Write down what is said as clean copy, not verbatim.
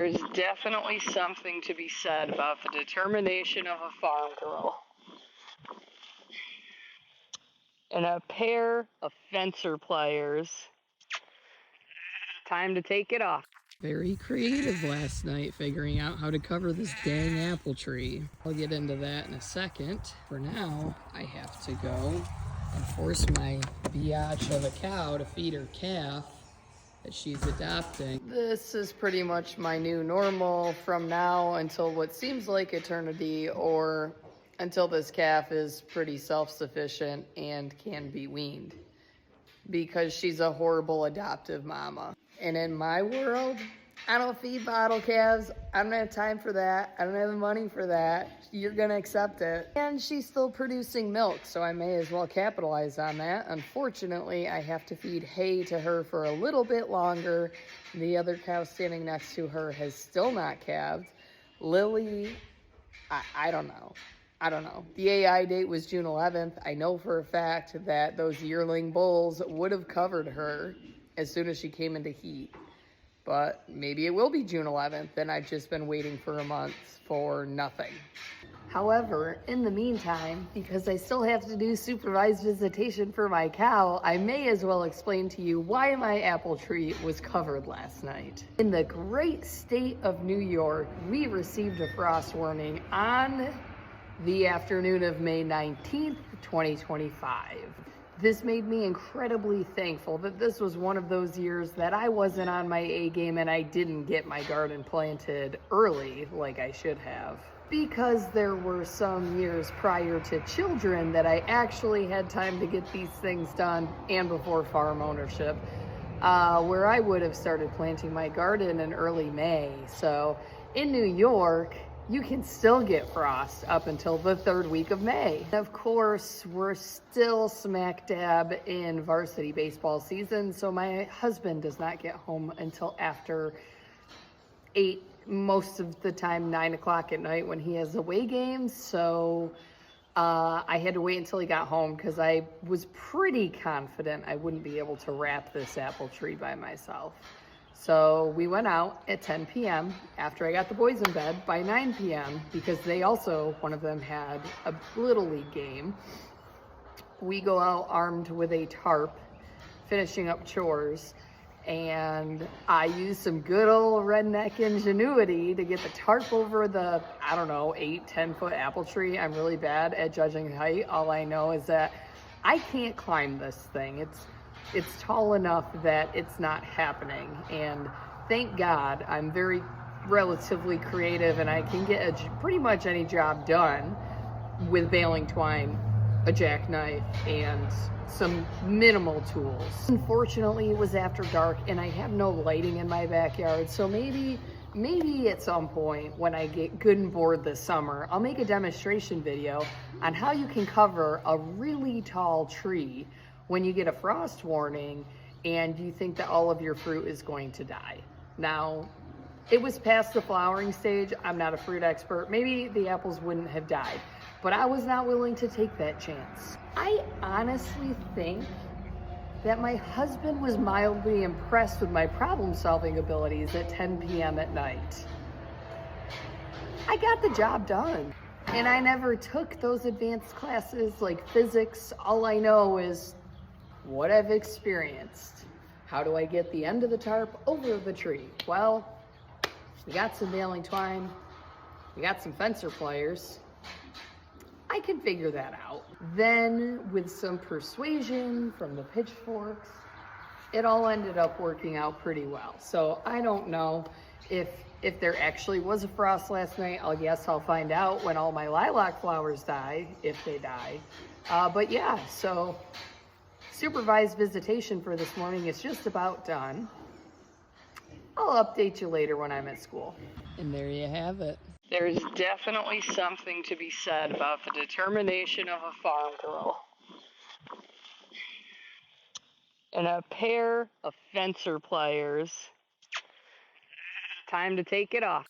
There's definitely something to be said about the determination of a farm girl. And a pair of fencer pliers. Time to take it off. Very creative last night figuring out how to cover this dang apple tree. I'll get into that in a second. For now, I have to go and force my biatch of a cow to feed her calf that she's adopting. This is pretty much my new normal from now until what seems like eternity, or until this calf is pretty self-sufficient and can be weaned, because she's a horrible adoptive mama. And in my world, I don't feed bottle calves. I don't have time for that. I don't have the money for that. You're gonna accept it. And she's still producing milk, so I may as well capitalize on that. Unfortunately, I have to feed hay to her for a little bit longer. The other cow standing next to her has still not calved. Lily, I don't know. I don't know. The AI date was June 11th. I know for a fact that those yearling bulls would have covered her as soon as she came into heat. But maybe it will be June 11th, and I've just been waiting for a month for nothing. However, in the meantime, because I still have to do supervised visitation for my cow, I may as well explain to you why my apple tree was covered last night. In the great state of New York, we received a frost warning on the afternoon of May 19th, 2025. This made me incredibly thankful that this was one of those years that I wasn't on my A game and I didn't get my garden planted early like I should have. Because there were some years prior to children that I actually had time to get these things done, and before farm ownership, where I would have started planting my garden in early May. So in New York, you can still get frost up until the third week of May. Of course, we're still smack dab in varsity baseball season, so my husband does not get home until after 8, most of the time 9 o'clock at night when he has away games. So I had to wait until he got home because I was pretty confident I wouldn't be able to wrap this apple tree by myself. So we went out at 10 p.m. after I got the boys in bed. By 9 p.m., because they also, one of them had a Little League game, we go out armed with a tarp, finishing up chores, and I used some good old redneck ingenuity to get the tarp over the, 8-10 foot apple tree. I'm really bad at judging height. All I know is that I can't climb this thing. It's tall enough that it's not happening, and thank God I'm very relatively creative and I can get pretty much any job done with baling twine, a jackknife, and some minimal tools. Unfortunately, it was after dark and I have no lighting in my backyard, so maybe at some point when I get good and bored this summer, I'll make a demonstration video on how you can cover a really tall tree when you get a frost warning and you think that all of your fruit is going to die. Now, it was past the flowering stage. I'm not a fruit expert. Maybe the apples wouldn't have died, but I was not willing to take that chance. I honestly think that my husband was mildly impressed with my problem-solving abilities at 10 p.m. at night. I got the job done. And I never took those advanced classes like physics. All I know is what I've experienced. How do I get the end of the tarp over the tree? Well, we got some baling twine, we got some fencer pliers. I can figure that out. Then with some persuasion from the pitchforks, it all ended up working out pretty well. So I don't know if there actually was a frost last night. I'll find out when all my lilac flowers die, if they die. But yeah, so supervised visitation for this morning is just about done. I'll update you later when I'm at school. And there you have it. There's definitely something to be said about the determination of a farm girl. And a pair of fencer pliers. Time to take it off.